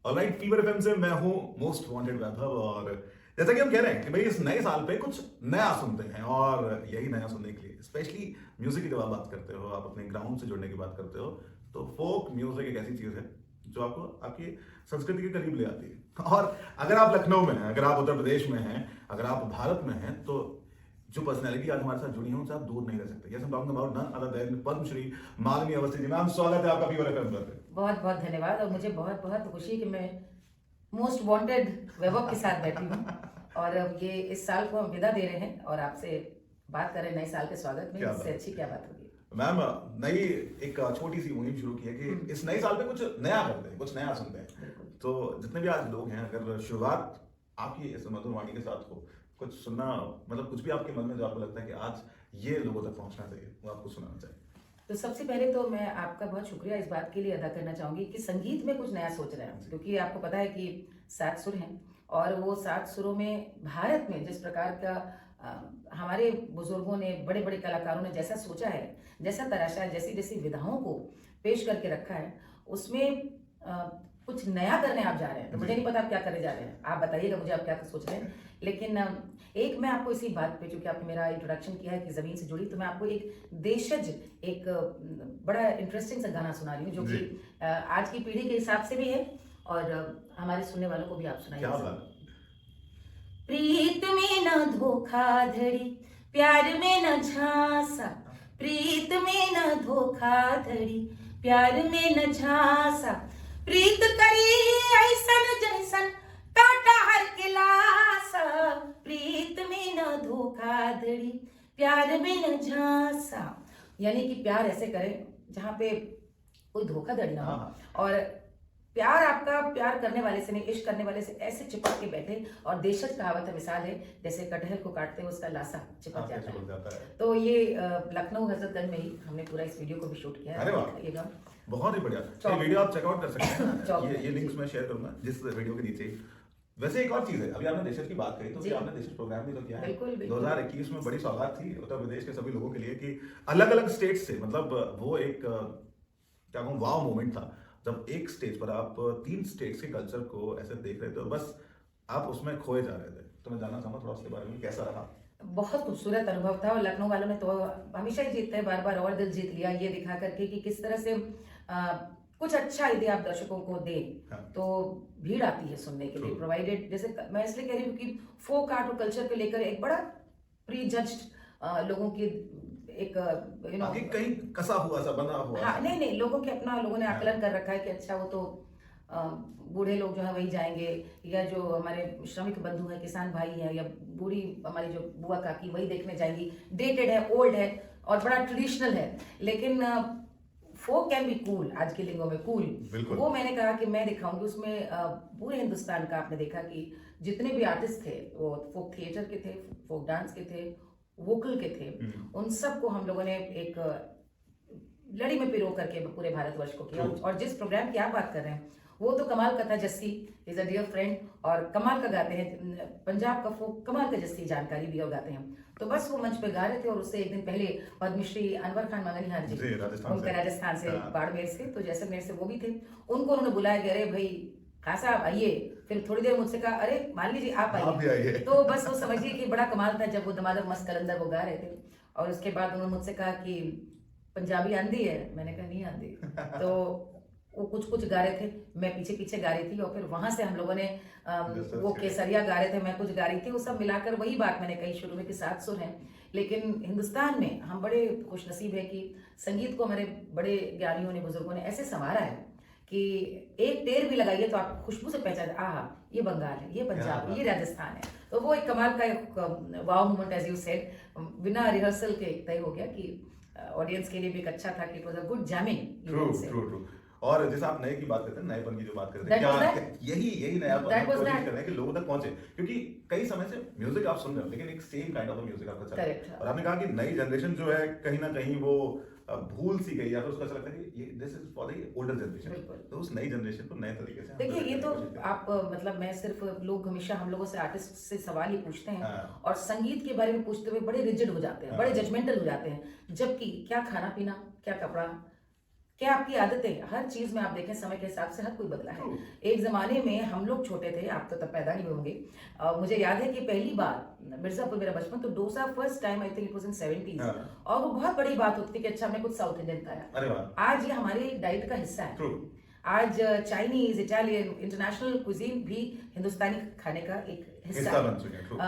Alright, fever FM से मैं हूं मोस्ट वांटेड वैभव। और जैसा कि हम कह रहे हैं कि भाई इस नए साल पे कुछ नया सुनते हैं, और यही नया सुनने के लिए स्पेशली म्यूजिक की जब आप बात करते हो, आप अपने ग्राउंड से जुड़ने की बात करते हो, तो फोक म्यूजिक एक ऐसी चीज है जो आपको आपकी संस्कृति के करीब ले आती है। और अगर आप लखनऊ में हैं, अगर आप उत्तर प्रदेश में हैं, अगर आप भारत में हैं, तो जो पर्सनैलिटी आज हमारे साथ जुड़ी है उनसे आप दूर नहीं रह सकते। Yes, I am talking about none other than Padmashri Malini Awasthi ji. Ma'am, स्वागत है आपका फीवर एफएम पर। बहुत बहुत धन्यवाद। और मुझे बहुत बहुत खुशी है कि मैं मोस्ट वांटेड वैभव के साथ बैठी हूँ और अब ये इस साल को हम विदा दे रहे हैं और आपसे बात करें नए साल के स्वागत में। इससे अच्छी क्या बात होगी। मैम, नई एक छोटी सी मुहिम शुरू की है कि इस नए साल पे कुछ नया करते हैं, कुछ नया सुनते हैं। तो जितने भी आज लोग हैं, अगर शुरुआत आपकी इस मधुर वाणी के साथ हो, कुछ सुनना, मतलब कुछ भी आपके मन में जो आपको लगता है कि आज ये लोगों तक पहुंचना चाहिए, वो आपको सुनाना चाहिए। तो सबसे पहले तो मैं आपका बहुत शुक्रिया इस बात के लिए अदा करना चाहूंगी कि संगीत में कुछ नया सोच रहे हैं, क्योंकि आपको पता है कि 7 सुर हैं और वो 7 सुरों में भारत में जिस प्रकार का हमारे बुजुर्गों ने, बड़े बड़े कलाकारों ने जैसा सोचा है, जैसा तराशा है, जैसी जैसी विधाओं को पेश करके रखा है, उसमें कुछ नया करने आप जा रहे हैं। तो मुझे नहीं पता आप क्या करने जा रहे हैं, आप बताइएगा मुझे आप क्या सोच रहे हैं। लेकिन एक मैं आपको इसी बात पे, चूंकि आपने मेरा इंट्रोडक्शन किया है कि जमीन से जुड़ी, तो मैं आपको एक देशज, एक बड़ा इंटरेस्टिंग सा गाना सुना रही हूँ जो कि आज की पीढ़ी के हिसाब से भी है और हमारे सुनने वालों को भी आप सुनाइए। प्रीत में न धोखाधड़ी, प्यार में न झांसा, प्रीत में न धोखाधड़ी, प्यार में न झांसा, प्रीत करी ऐसन जैसन काटा हर किलासा, प्रीत में न धोखाधड़ी, प्यार में न झांसा। यानी कि प्यार ऐसे करें जहां पे कोई धोखाधड़ी ना हो, और प्यार आपका प्यार करने वाले से नहीं, इश्क करने वाले से ऐसे चिपक के बैठे। और देशज कहावत मिसाल है, जैसे कटहल को काटते हैं उसका लासा चिपक जाता है। तो ये लखनऊ हजरतगंज में ही हमने पूरा इस वीडियो को भी शूट किया है। बहुत ही बढ़िया, ये वीडियो आप चेकआउट कर सकते हैं। ये लिंक्स मैं शेयर करूंगा जिस वीडियो के नीचे। वैसे एक और चीज है, अभी आपने देशज की बात करी, तो आपने देशज प्रोग्राम भी तो किया है। 2021 में बड़ी सौगात थी उत्तर प्रदेश के सभी लोगों के लिए कि अलग अलग स्टेट से, मतलब वो एक क्या कहूँ, वाव मोमेंट था जब एक स्टेज पर आप 3 स्टेट्स के कल्चर को ऐसे देख रहे थे, बस आप उसमें खोए जा रहे थे। तो मैं जानना चाहूंगा थोड़ा उसके बारे में, कैसा रहा। बहुत खूबसूरत अनुभव था और लखनऊ वालों ने तो हमेशा ही जीतते हैं, बार बार और दिल जीत लिया, ये दिखा करके कि किस तरह से कुछ अच्छा यदि आप दर्शकों को दें तो भीड़ आती है सुनने के लिए। प्रोवाइडेड, जैसे मैं इसलिए कह रही हूँ कि फोक आर्ट और कल्चर को लेकर एक बड़ा प्री जज्ड लोगों की एक कहीं कसा हुआ सा बना हुआ। हाँ, नहीं, लोगों ने आकलन कर रखा है कि अच्छा वो तो बूढ़े लोग जो है वही जाएंगे, या जो हमारे श्रमिक बंधु हैं, किसान भाई हैं, या बूढ़ी हमारी जो बुआ काकी वही देखने जाएंगी। डेटेड है, ओल्ड है और बड़ा ट्रेडिशनल है, लेकिन फोक कैन बी कूल। आज के लिंगों में कूल, वो मैंने कहा कि मैं दिखाऊंगी उसमें। पूरे हिंदुस्तान का आपने देखा कि जितने भी आर्टिस्ट थे, वो फोक थिएटर के थे, फोक डांस के थे, वोकल के थे, उन सबको हम लोगों ने एक लड़ी में पिरो करके पूरे भारतवर्ष को किया। और जिस प्रोग्राम की आप बात कर रहे हैं वो तो कमाल का था। Jassi is a dear friend और कमाल का गाते हैं, पंजाब का फोक कमाल का जस्सी जानकारी भी और गाते हैं। तो बस वो मंच पे गा रहे थे और उससे एक दिन पहले पद्मश्री अनवर खान मंगनिहार जी, उनका राजस्थान से, बाड़मेर से, तो जैसलमेर से वो भी थे। उनको उन्होंने बुलाया कि अरे भाई खान साहब आइए। फिर थोड़ी देर मुझसे कहा अरे मान लीजिए आप आइए। तो बस वो समझिए कि बड़ा कमाल था जब वो दमादम मस्त कलंदर वो गा रहे थे। और उसके बाद उन्होंने मुझसे कहा कि पंजाबी आंधी है, मैंने कहा नहीं आंधी। तो वो कुछ गा रहे थे, मैं पीछे पीछे गा रही थी, और फिर वहां से हम लोगों ने वो केसरिया गा रहे थे, मैं कुछ गा रही थी, वो सब मिलाकर वही बात मैंने कही शुरू में कि 7 सुर हैं। लेकिन हिंदुस्तान में हम बड़े खुशनसीब है कि संगीत को हमारे बड़े ज्ञानियों ने, बुजुर्गों ने ऐसे संवारा है कि एक टेर भी लगाइए तो आप खुशबू से पहचान, आहा ये बंगाल है, ये पंजाब है, ये राजस्थान है। तो वो एक कमाल का एक वाव मोमेंट, एज यू सेड, बिना रिहर्सल के तय हो गया कि ऑडियंस के लिए भी एक अच्छा था कि it was a good jamming. और जैसे आप नए की बात करते हैं, नएपन की जो बात करते हैं, क्या यही नयापन कोशिश कर रहे हैं कि लोगों तक पहुंचे, क्योंकि कई समय से म्यूजिक आप सुन रहे हो लेकिन एक सेम काइंड ऑफ म्यूजिक आपका चल रहा है। और आपने कहा कि नई जनरेशन जो है कहीं ना कहीं वो भूल सी गई, या फिर उसको ऐसा लगता है कि ये this is for the older generation. तो उस नई जनरेशन को नए तरीके से देखिए, ये तो आप मतलब मैं सिर्फ, लोग हमेशा हम लोगों से, आर्टिस्ट से सवाल ही पूछते हैं और संगीत के बारे में पूछते हुए बड़े रिजिड हो जाते हैं, बड़े जजमेंटल हो जाते हैं। जबकि क्या खाना पीना, क्या कपड़ा, क्या आपकी आदतें, हर चीज में आप देखें समय के हिसाब से हर कोई बदला है। True. एक जमाने में हम लोग छोटे थे, आप तो तब पैदा नहीं होंगे। मुझे याद है कि पहली बार मिर्जापुर मेरा बचपन, तो dosa first time I think it was in 70s, हाँ। और वो बहुत बड़ी बात होती थी कि अच्छा हमने कुछ साउथ इंडियन खाया। अरे वाह। आज ये हमारी डाइट का हिस्सा है। ट्रू। आज चाइनीज, इटालियन, इंटरनेशनल कुजीन भी हिंदुस्तानी खाने का एक हिस्सा हिस्सा है। बन चुके हैं। ट्रू।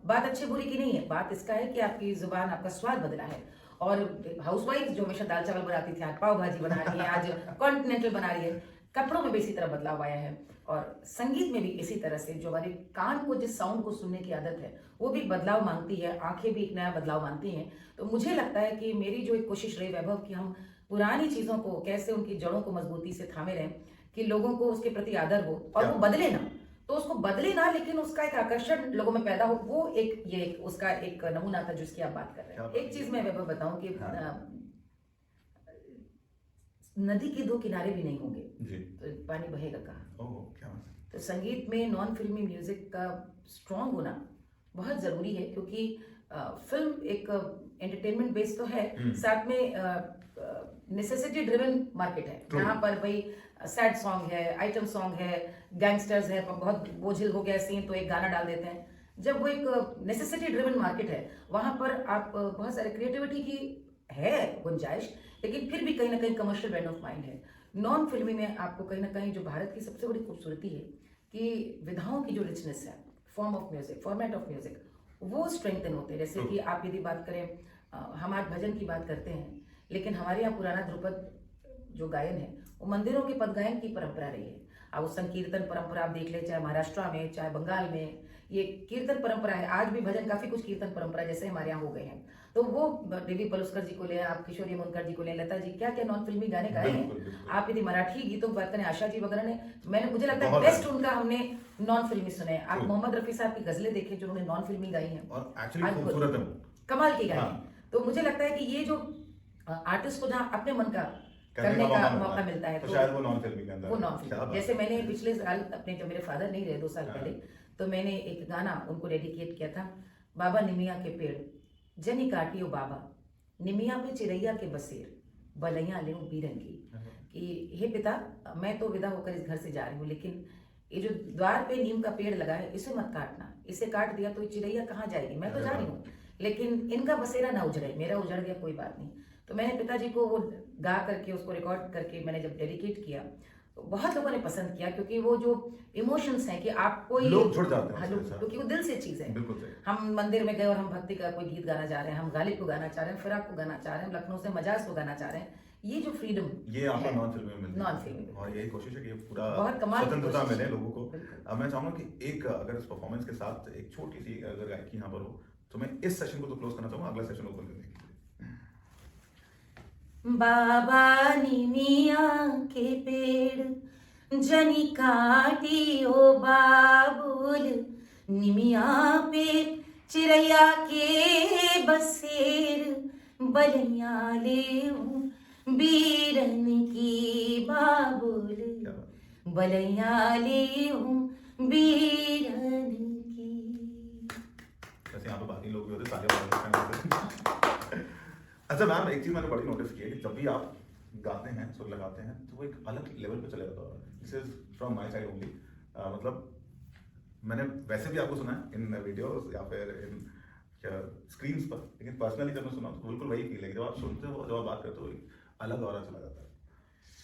बात अच्छी बुरी की नहीं है, बात इसका है कि आपकी जुबान, आपका स्वाद बदला है। और हाउसवाइफ जो हमेशा दाल चावल बनाती थी, आज पाव भाजी बना रही है, आज कॉन्टिनेंटल बना रही है। कपड़ों में भी इसी तरह बदलाव आया है, और संगीत में भी इसी तरह से जो हमारे कान को जिस साउंड को सुनने की आदत है वो भी बदलाव मांगती है, आंखें भी एक नया बदलाव मांगती हैं। तो मुझे लगता है कि मेरी जो एक कोशिश रही वैभव, कि हम पुरानी चीजों को कैसे उनकी जड़ों को मजबूती से थामे रहें, कि लोगों को उसके प्रति आदर हो और वो बदले ना, तो उसको बदले ना, लेकिन उसका एक आकर्षण लोगों में पैदा हो। वो उसका एक नमूना था जिसकी आप बात कर रहे हैं। एक चीज मैं वैभव बताऊं कि नदी के दो किनारे भी नहीं होंगे जी। तो पानी बहेगा कहाँ। ओह, क्या बात है। तो संगीत में नॉन फिल्मी म्यूजिक का स्ट्रांग होना बहुत जरूरी है, क्योंकि फिल्म एक एंटरटेनमेंट बेस्ड तो है, साथ में नेसेसिटी ड्रिवन मार्केट है। यहाँ पर भाई सैड सॉन्ग है, आइटम सॉन्ग है, गैंगस्टर्स है, बहुत बोझिल हो गया सीन तो एक गाना डाल देते हैं। जब वो एक नेसेसिटी ड्रिवन मार्केट है, वहां पर आप बहुत सारे क्रिएटिविटी की है गुंजाइश, लेकिन फिर भी कहीं ना कहीं कमर्शियल बैंड ऑफ माइंड है। नॉन फिल्मी में आपको कहीं ना कहीं जो भारत की सबसे बड़ी खूबसूरती है कि विधाओं की जो रिचनेस है, form of music, format of music, वो स्ट्रेंथन होते हैं। जैसे कि आप यदि बात करें, हम आज भजन की बात करते हैं, लेकिन हमारे यहाँ पुराना ध्रुपद जो गायन है वो मंदिरों के पद गायन की परंपरा रही है। अब वो संकीर्तन परंपरा आप देख ले, चाहे महाराष्ट्र में, चाहे बंगाल में, ये कीर्तन परंपरा है। आज भी भजन काफी कुछ कीर्तन परंपरा जैसे हमारे यहाँ हो गए हैं। तो वो देवी पलुस्कर जी को ले, आप किशोरी मुनकर जी को ले, लता जी, क्या क्या नॉन फिल्मी गाने गाए हैं। आप यदि मराठी गीतों की बात करें, आशा जी वगैरह ने, मुझे लगता है बेस्ट उनका हमने नॉन फिल्मी सुने। आप मोहम्मद रफी साहब की गजलें देखें जो उन्होंने नॉन फिल्मी गाई हैं, और एक्चुअली खूबसूरत है, कमाल की गाई है। तो मुझे लगता है कि ये जो आर्टिस्ट को जहाँ अपने मन का करने का मौका मिलता है, तो शायद वो नॉन फिल्मी के अंदर, वो नॉन फिल्मी। जैसे मैंने पिछले साल अपने, जब मेरे फादर नहीं रहे 2 साल पहले, तो मैंने एक गाना उनको डेडिकेट किया था, बाबा निमिया के पेड़ जनी काटियो बाबा, निमिया पे चिरैया के बसेर, बलैया ले बीरंगी। कि हे पिता, मैं तो विदा होकर इस घर से जा रही हूँ, लेकिन ये जो द्वार पे नीम का पेड़ लगा है इसे मत काटना, इसे काट दिया तो चिड़ैया कहाँ जाएगी। मैं तो जा रही हूँ, लेकिन इनका बसेरा ना उजड़े, मेरा उजड़ गया कोई बात नहीं। तो मैंने पिताजी को वो गा करके, उसको रिकॉर्ड करके मैंने जब डेडिकेट किया, तो बहुत लोगों ने पसंद किया, क्योंकि वो जो इमोशंस हैं कि आप कोई लोग जुड़ जाते हैं, हाँ, क्योंकि वो दिल से चीज है। बिल्कुल सही। हम मंदिर में गए और हम भक्ति का कोई गीत गाना चाह रहे हैं, हम गालिब को गाना चाह रहे हैं, फिराक को गाना चाह रहे हैं, लखनऊ से मजाज को गाना चाह रहे हैं, ये जो फ्रीडम ये आपको नॉन फिल्म में मिलती है। नॉन फिल्म, और यही कोशिश है कि पूरा बहुत कमाल स्वतंत्रता मिले लोगों को। अब मैं चाहूंगा कि एक अगर इस परफॉर्मेंस के साथ एक छोटी सी अगर गायकी यहाँ पर हो, तो मैं इस सेशन को तो क्लोज करना चाहूंगा, अगला सेशन ओपन करने के लिए। बाबा निमिया के पेड़ जनी काटी ओ बाबुल, निमिया पे चिड़ैया के बसेर, बलिया ले बीरन की बाबुल, बलिया ले बीरन की। वैसे यहाँ पे बाकी लोग भी होते, सारे अच्छा मैम, एक चीज मैंने बड़ी नोटिस की है कि जब भी आप गाते हैं, सुर लगाते हैं, तो वो एक अलग लेवल पे चले जाता है। This is from my side only. मतलब मैंने वैसे भी आपको सुना है इन वीडियोस या फिर इन स्क्रीन्स पर, लेकिन पर्सनली जब मैं सुना तो बिल्कुल वही फील है कि जब आप सुनते हो, जब आप बात करते हो, एक अलग ऑरा चला जाता है।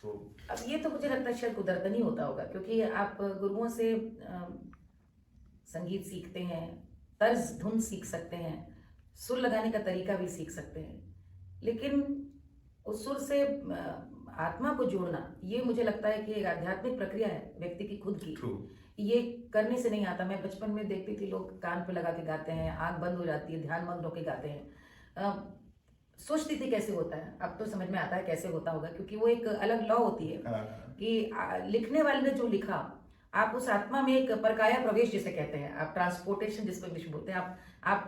तो अब ये तो मुझे लगता है शायद कुदरतन ही होता होगा, क्योंकि आप गुरुओं से संगीत सीखते हैं, तर्ज धुन सीख सकते हैं, सुर लगाने का तरीका भी सीख सकते हैं, लेकिन उस सुर से आत्मा को जोड़ना, ये मुझे लगता है कि एक आध्यात्मिक प्रक्रिया है व्यक्ति की खुद की। ये करने से नहीं आता। मैं बचपन में देखती थी लोग कान पे लगा के गाते हैं, आंख बंद हो जाती है, ध्यान मग्न होके गाते हैं। सोचती थी कैसे होता है, अब तो समझ में आता है कैसे होता होगा, क्योंकि वो एक अलग लॉ होती है कि लिखने वाले ने जो लिखा, आप उस आत्मा में एक परकाया प्रवेश जिसे कहते हैं, आप ट्रांसपोर्टेशन जिसको इंग्लिश में बोलते हैं, आप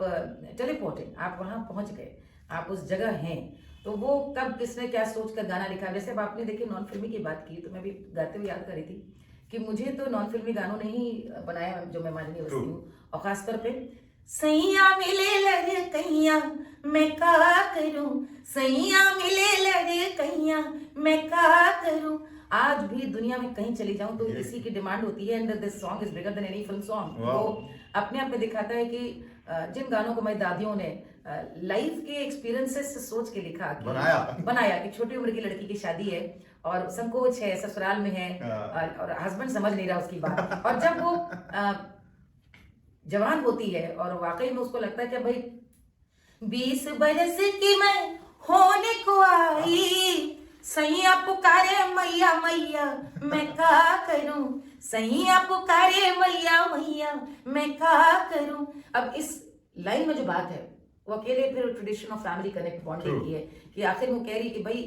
टेलीपोर्टिंग, आप वहां पहुंच गए, आप उस जगह हैं। तो वो कब किसने क्या सोच कर गाना लिखा। जैसे अब आपने देखिए नॉन फिल्मी की बात की, तो मैं भी गाते हुए याद करी थी कि मुझे तो नॉन फिल्मी गानों ने ही बनाया जो मैं माननीय वस्ती हूँ। और खासतौर पे सैया मिले लड़कैया मैं का करूं, सैया मिले लड़कैया मैं क्या करूं। आज भी दुनिया में कहीं चली जाऊं तो इसी की डिमांड होती है, and this song is bigger than any film song. Wow. वो अपने आप में दिखाता है कि जिन गानों को हमारी दादियों ने लाइफ के एक्सपीरियंसेस से सोच के लिखा कि बनाया कि छोटी उम्र की लड़की की शादी है और संकोच है, ससुराल में है, और हस्बैंड समझ नहीं रहा उसकी बात, और जब वो जवान होती है और वाकई में उसको लगता है कि भाई 20 बरस की मैं होने को आई, सैया पुकारे मैया मैया मैं क्या करूं, सैया पुकारे मैया मैया मैं क्या करूं। अब इस लाइन में जो बात है वो अकेले फिर tradition of family connect bonding की है कि आखिर वो कह रही कि भाई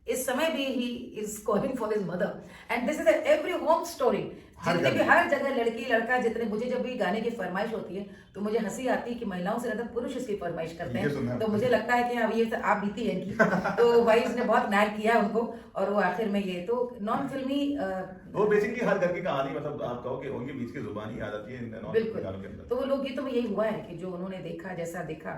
इस समय भी he is calling for his mother, and this is every home story. जितने भी हर जगह लड़की लड़का जितने, मुझे जब भी गाने की फरमाइश होती है तो मुझे हंसी आती है कि महिलाओं से ज्यादा पुरुष इसकी फरमाइश करते हैं, तो मुझे लगता है कि अब ये आप बीती है इनकी। तो भाई इसने बहुत नैग किया उनको, और वो आखिर में ये तो नॉन फिल्मी वो बेसिकली हर घर की कहानी, मतलब आप कहो कि उनके बीच की जुबानी आ जाती है नॉन फिल्म गानों के अंदर। तो वो लोकगीतों में यही हुआ है कि जो उन्होंने देखा, जैसा देखा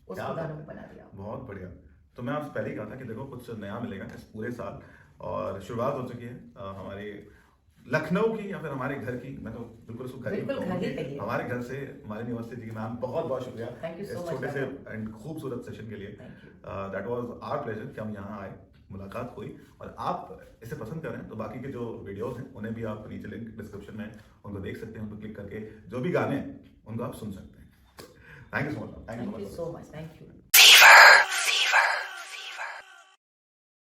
उसको गानों में बना दिया। बहुत बढ़िया। तो मैं आपसे पहले ही कहा था कि देखो कुछ नया मिलेगा इस पूरे साल, और शुरुआत हो चुकी है हमारी लखनऊ की या फिर हमारे घर की। मैं तो बिल्कुल उसको घर ही कहूँगा, हमारे घर से मालिनी अवस्थी जी की मैम बहुत बहुत शुक्रिया इस छोटे से एंड खूबसूरत सेशन के लिए। दैट वाज आवर प्लेजर कि हम यहाँ आए, मुलाकात हुई, और आप इसे पसंद करें तो बाकी के जो वीडियोस हैं उन्हें भी आप नीचे लिंक डिस्क्रिप्शन में उनको देख सकते हैं, उनको क्लिक करके जो भी गाने हैं उनको आप सुन सकते हैं। Thank you so much. Thank you so much. Thank you.